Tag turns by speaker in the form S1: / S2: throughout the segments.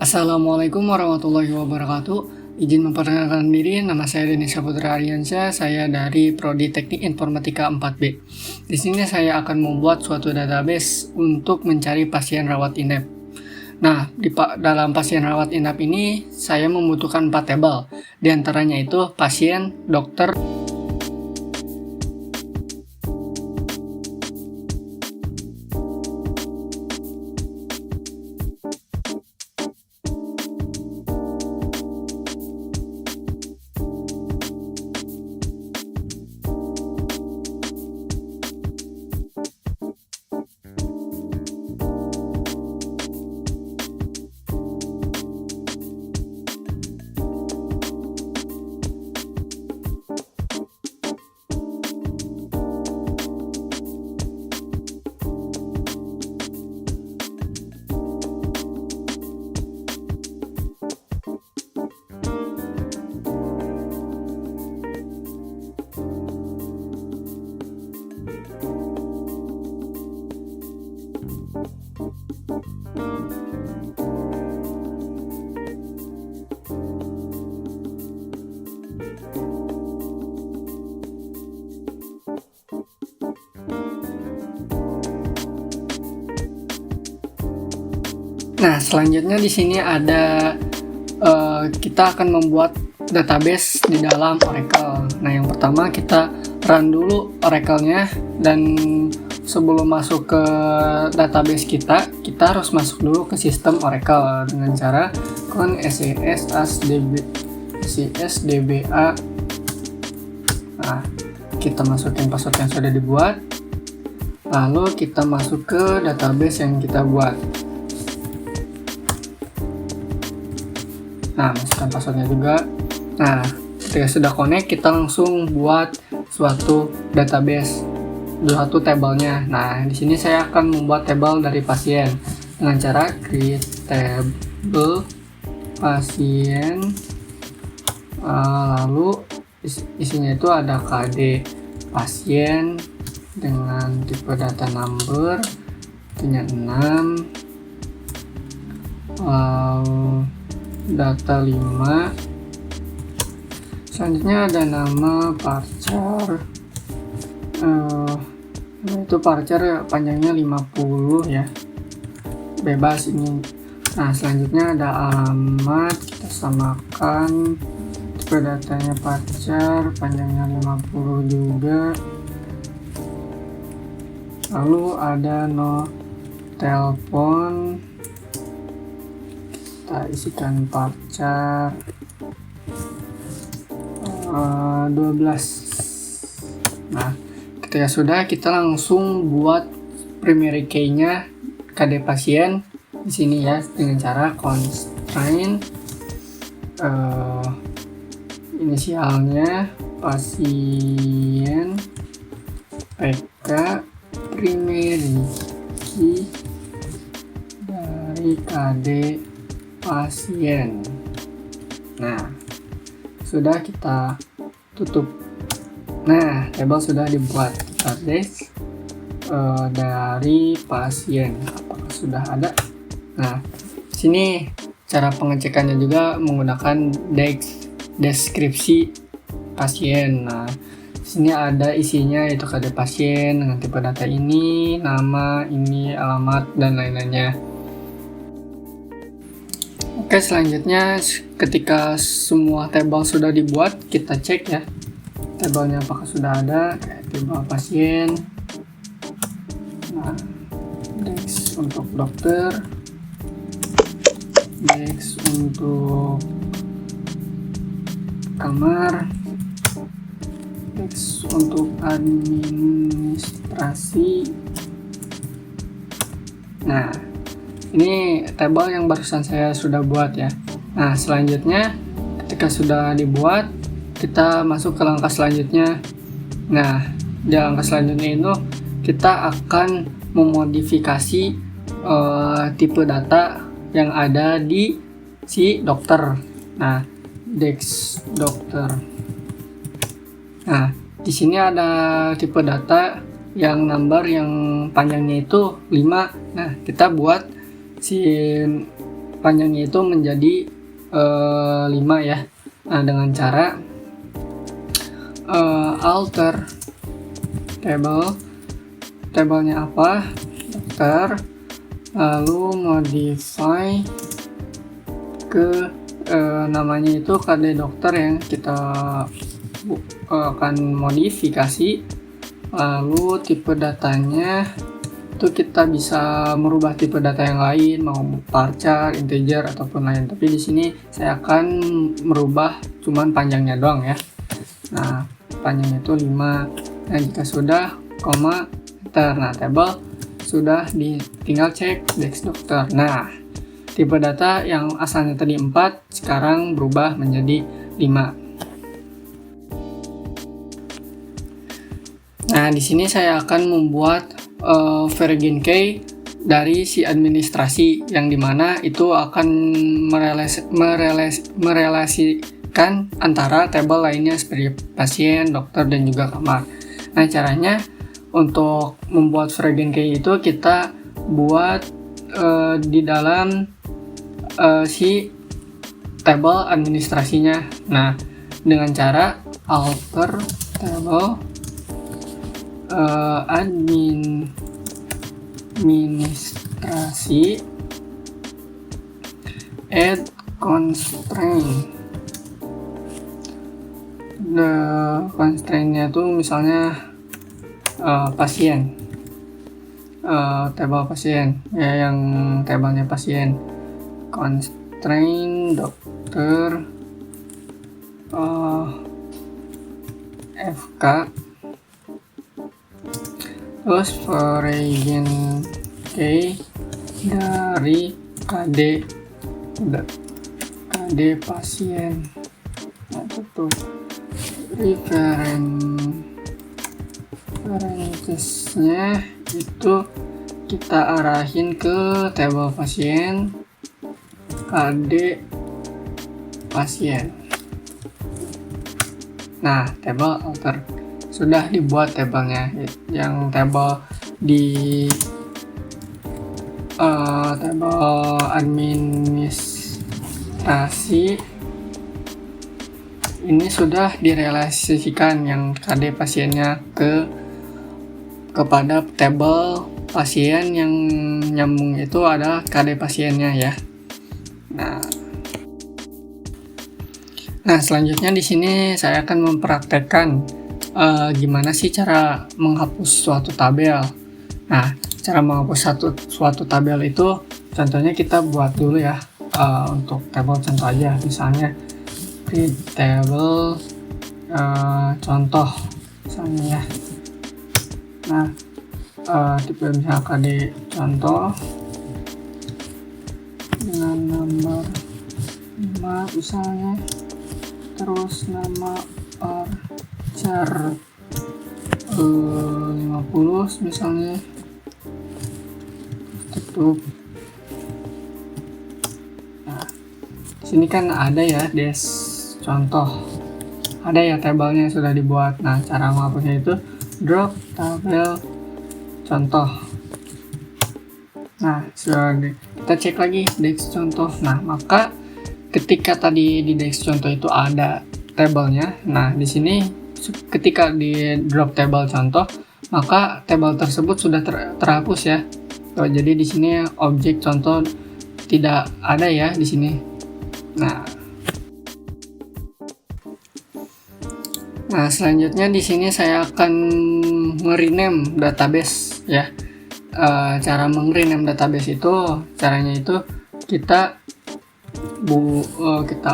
S1: Assalamualaikum warahmatullahi wabarakatuh. Izin memperkenalkan diri, nama saya Denis Saputra Aryansyah. Saya dari Prodi Teknik Informatika 4B. Di sini saya akan membuat suatu database untuk mencari pasien rawat inap. Nah, dalam pasien rawat inap ini saya membutuhkan 4 tabel. Di antaranya itu pasien, dokter, Nah, selanjutnya di sini ada kita akan membuat database di dalam Oracle. Nah, yang pertama kita run dulu Oracle-nya, dan sebelum masuk ke database kita harus masuk dulu ke sistem Oracle dengan cara sysdba. Nah, kita masukin password yang sudah dibuat, lalu kita masuk ke database yang kita buat. Nah, masukkan passwordnya juga. Nah, ketika sudah connect, kita langsung buat suatu database, suatu tabelnya. Nah, di sini saya akan membuat tabel dari pasien dengan cara create table pasien. Lalu isinya itu ada KD pasien dengan tipe data number, punya 6, data 5. Selanjutnya ada nama parcer, itu parcer panjangnya 50 ya, bebas ini. Nah, selanjutnya ada alamat, kita samakan, tipe datanya parcer, panjangnya 50 juga. Lalu ada no telepon, kita isikan parcer 12. Nah, ketika sudah, kita langsung buat primary key-nya KD pasien di sini ya, dengan cara constraint inisialnya pasien PK primary key dari KD pasien. Nah, sudah kita tutup. Nah, tabel sudah dibuat. Kita database dari pasien, apakah sudah ada? Nah, sini cara pengecekannya juga menggunakan deskripsi pasien. Nah, sini ada isinya, itu KD pasien dengan tipe data ini, nama, ini, alamat, dan lain-lainnya. Oke, selanjutnya ketika semua tabel sudah dibuat, kita cek ya tabelnya apakah sudah ada, kayak tabel pasien. Nah, desk untuk dokter, desk untuk kamar, desk untuk administrasi. Nah, ini tabel yang barusan saya sudah buat ya. Nah, selanjutnya ketika sudah dibuat, kita masuk ke langkah selanjutnya. Nah, di langkah selanjutnya itu kita akan memodifikasi tipe data yang ada di si dokter. Nah, desk dokter. Nah, di sini ada tipe data yang number yang panjangnya itu 5. Nah, kita buat si panjangnya itu menjadi 5 ya. Nah, dengan cara alter tabelnya apa, dokter, lalu modify ke namanya itu KD dokter yang kita akan modifikasi, lalu tipe datanya itu kita bisa merubah tipe data yang lain, mau varchar, integer ataupun lain. Tapi di sini saya akan merubah cuman panjangnya doang ya. Nah, panjangnya itu 5. Nah, jika sudah, koma, enter. Nah, tabel sudah tinggal cek desk dokter. Nah, tipe data yang asalnya tadi 4 sekarang berubah menjadi 5. Nah, di sini saya akan membuat variable key dari si administrasi, yang dimana itu akan merelasikan antara tabel lainnya seperti pasien, dokter, dan juga kamar. Nah, caranya untuk membuat variable key itu kita buat di dalam si tabel administrasinya. Nah, dengan cara alter tabel administrasi add constraint. The constraint-nya tuh misalnya pasien, tabel pasien ya, yang tabelnya pasien, constraint dokter FK, terus variable key dari KD pasien. Nah, itu references-nya itu kita arahin ke tabel pasien, KD pasien. Nah, tabel alter sudah dibuat tabelnya. Yang tabel di tabel administrasi ini sudah direlasikan yang KD pasiennya kepada tabel pasien yang nyambung itu adalah KD pasiennya ya. Nah, selanjutnya di sini saya akan mempraktekkan gimana sih cara menghapus suatu tabel. Nah, cara menghapus suatu tabel itu contohnya kita buat dulu ya, untuk tabel contoh aja, misalnya create table contoh misalnya ya. Nah, tipe misalnya KD contoh dengan nomor 5 misalnya, terus nama varchar 50 misalnya, tutup. Nah, sini kan ada ya desk contoh, ada ya tabelnya yang sudah dibuat. Nah, cara menghapusnya itu drop tabel contoh. Nah, sudah kita cek lagi desk contoh. Nah, maka ketika tadi di desk contoh itu ada tabelnya, nah di sini ketika di drop tabel contoh, maka tabel tersebut sudah terhapus ya. Jadi di sini objek contoh tidak ada ya di sini. Nah, selanjutnya di sini saya akan nge-rename database ya. Cara meng-rename database itu caranya itu kita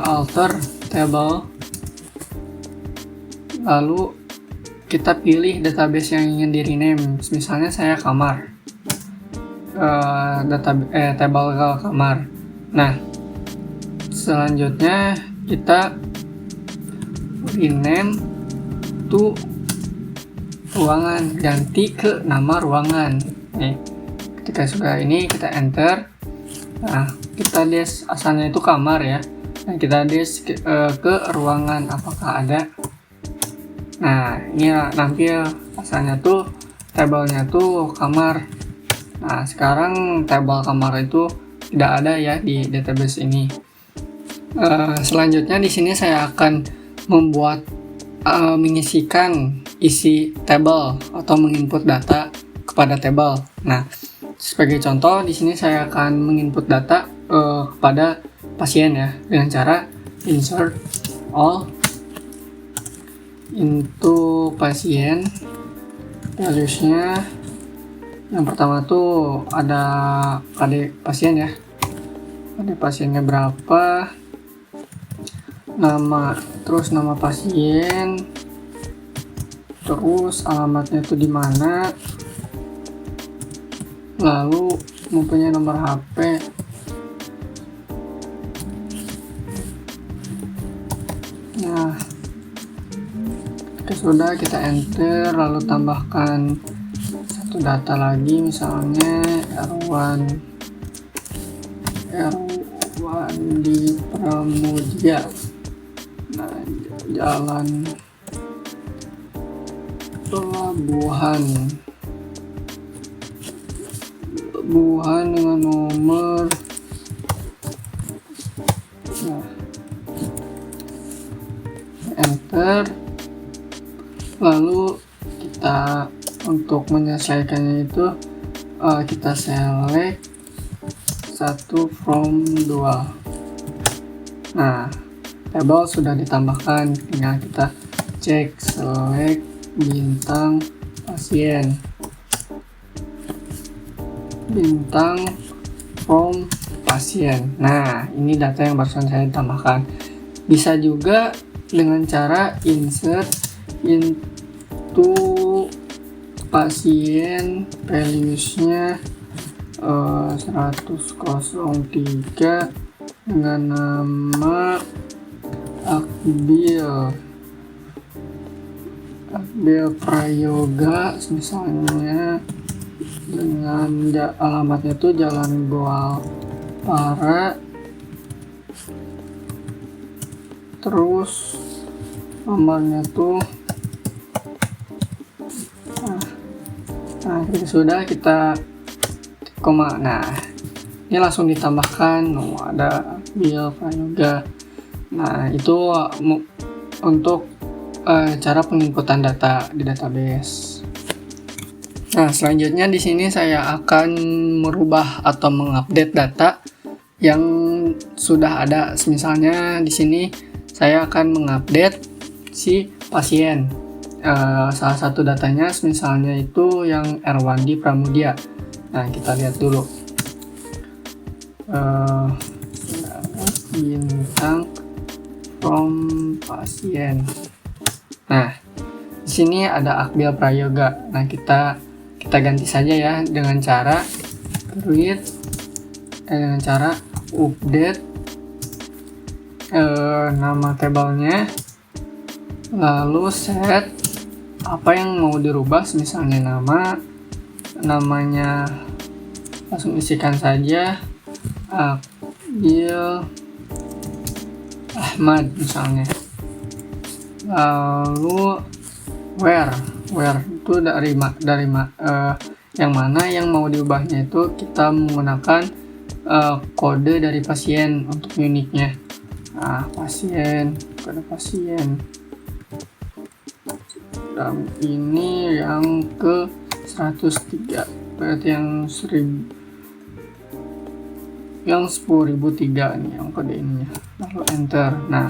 S1: alter table, lalu kita pilih database yang ingin di rename. Misalnya saya kamar, table kamar. Nah, selanjutnya kita rename to ruangan, ganti ke nama ruangan. Nih, ketika sudah ini kita enter. Nah, kita des asalnya itu kamar ya. Nah, kita des ke ruangan, apakah ada. Nah, ini nampil asalnya tuh tabelnya tuh kamar. Nah, sekarang tabel kamar itu tidak ada ya di database ini. Selanjutnya di sini saya akan membuat mengisikan isi table atau menginput data kepada table. Nah, sebagai contoh di sini saya akan menginput data kepada pasien ya dengan cara insert all into pasien. Values-nya yang pertama tuh ada KD pasien ya. KD pasiennya berapa? Nama, terus nama pasien, terus alamatnya tuh di mana, lalu mempunyai nomor HP. Nah, sudah kita enter, lalu tambahkan satu data lagi, misalnya R1 di Pramudia. Nah, jalan pelabuhan dengan nomor. Nah, enter. Lalu kita untuk menyelesaikannya itu kita select 1 from 2. Nah, table sudah ditambahkan, tinggal kita cek select bintang pasien, bintang from pasien. Nah, ini data yang barusan saya tambahkan. Bisa juga dengan cara insert into pasien, values-nya 103 dengan nama Akbil Prayoga, misalnya dengan alamatnya tuh Jalan Goal Para, terus nomornya tuh sudah kita koma. Nah, ini langsung ditambahkan ada Akbil Prayoga. Nah, itu untuk cara penginputan data di database. Nah, selanjutnya di sini saya akan merubah atau mengupdate data yang sudah ada. Misalnya di sini saya akan mengupdate si pasien. Salah satu datanya misalnya itu yang R1 di Pramudia. Nah, kita lihat dulu. Bintang from pasien. Nah, di sini ada Akbil Prayoga. Nah, kita ganti saja ya dengan cara dengan cara update nama tabelnya, lalu set apa yang mau dirubah, misalnya namanya langsung isikan saja Akbil Ahmad misalnya. Lalu where itu dari yang mana yang mau diubahnya itu kita menggunakan kode dari pasien untuk uniknya. Nah, kode pasien. Dan ini yang ke 103, berarti yang 10.003 nih yang kode ininya. Lalu enter. Nah,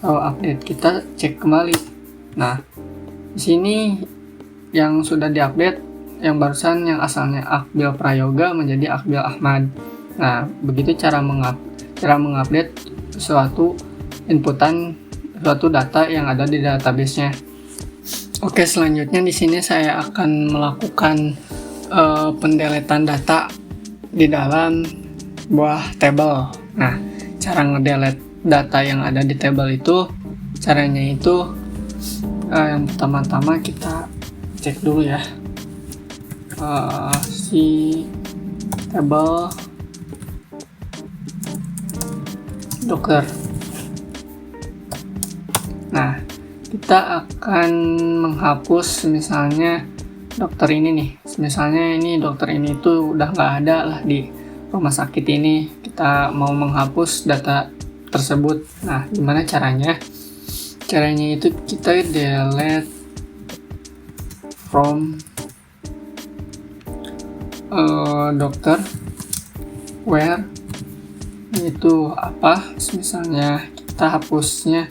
S1: lalu update, kita cek kembali. Nah, di sini yang sudah diupdate, yang barusan yang asalnya Akbil Prayoga menjadi Akbil Ahmad. Nah, begitu cara mengupdate suatu data yang ada di database-nya. Oke, selanjutnya di sini saya akan melakukan pendeletan data di dalam buah table. Nah, cara ngedelete data yang ada di table itu, caranya itu yang pertama-tama kita cek dulu ya si table dokter. Nah, kita akan menghapus misalnya dokter ini nih. Misalnya ini dokter ini tuh udah nggak ada lah di rumah sakit ini, kita mau menghapus data tersebut. Nah, gimana caranya? Caranya itu kita delete from dokter where itu apa, misalnya kita hapusnya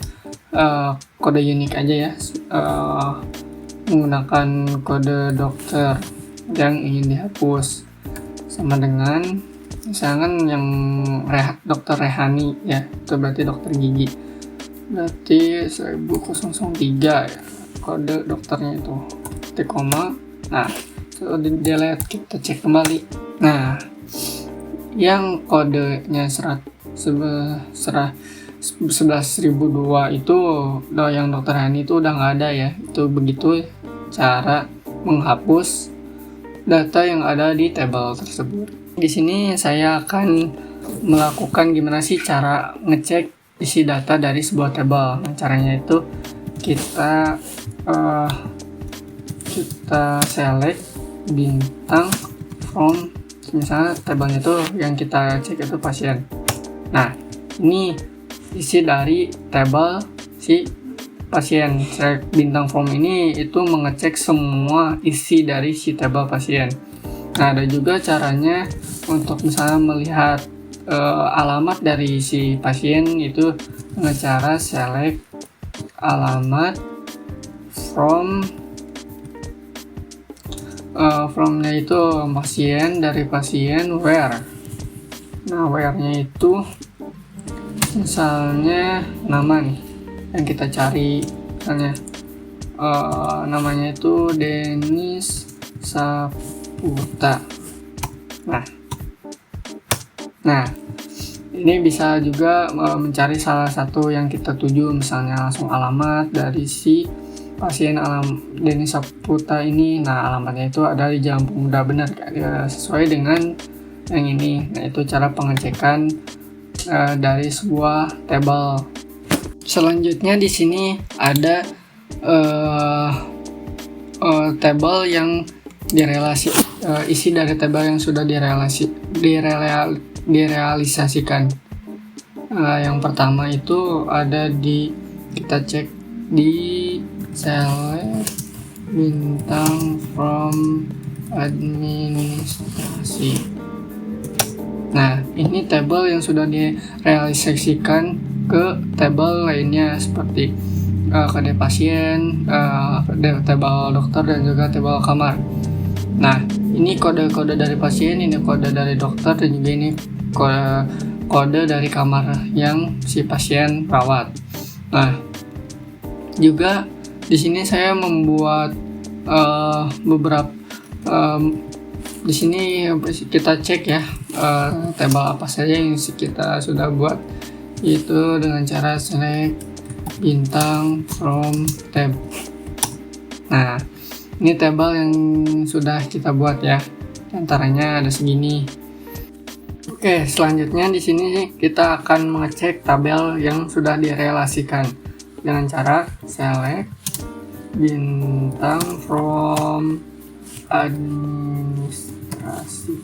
S1: kode unik aja ya, menggunakan kode dokter yang ingin dihapus, sama dengan misalkan yang dokter Rehani ya, itu berarti dokter gigi, berarti 1003 ya kode dokternya itu, titik koma. Nah, di delete, kita cek kembali. Nah, yang kodenya 11.002 itu yang dokter Hani itu udah nggak ada ya. Itu begitu cara menghapus data yang ada di tabel tersebut. Di sini saya akan melakukan gimana sih cara ngecek isi data dari sebuah tabel. Nah, caranya itu kita select bintang from, misalnya tabelnya itu yang kita cek itu pasien. Nah, ini isi dari tabel si pasien. Select bintang from ini itu mengecek semua isi dari si tabel pasien. Nah, ada juga caranya untuk misalnya melihat alamat dari si pasien, itu dengan cara select alamat from-nya itu pasien, dari pasien where. Nah, where-nya itu misalnya nama nih yang kita cari, misalnya namanya itu Denis Saputra. Nah, ini bisa juga mencari salah satu yang kita tuju, misalnya langsung alamat dari si pasien Denis Saputra ini. Nah, alamatnya itu ada di Jalan Pemuda, benar sesuai dengan yang ini. Nah, itu cara pengecekan dari sebuah tabel. Selanjutnya di sini ada tabel yang isi dari tabel yang sudah direalisasikan. Yang pertama itu ada kita cek di select bintang from administrasi. Nah, ini tabel yang sudah direalisasikan ke tabel lainnya seperti kode pasien, tabel dokter, dan juga tabel kamar. Nah, ini kode-kode dari pasien, ini kode dari dokter, dan juga ini kode dari kamar yang si pasien rawat. Nah, juga di sini saya membuat beberapa di sini kita cek ya tabel apa saja yang kita sudah buat, itu dengan cara select bintang from tab. Nah, ini tabel yang sudah kita buat ya, antaranya ada segini. Oke, selanjutnya di sini kita akan mengecek tabel yang sudah direlasikan dengan cara select bintang from administrasi.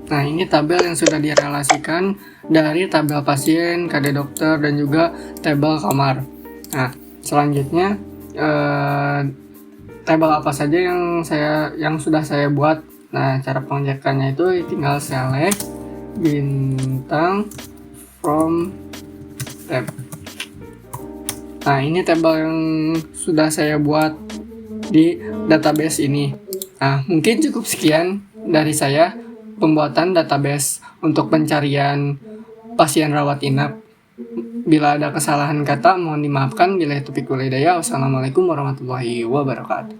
S1: Nah, ini tabel yang sudah direlasikan dari tabel pasien, KD dokter, dan juga tabel kamar. Nah, selanjutnya tabel apa saja yang sudah saya buat. Nah, cara pengecekannya itu tinggal select bintang from tab. Nah, ini tabel yang sudah saya buat di database ini. Nah, mungkin cukup sekian dari saya pembuatan database untuk pencarian pasien rawat inap. Bila ada kesalahan kata mohon dimaafkan. Bila itu pikul hidayah. Wassalamualaikum warahmatullahi wabarakatuh.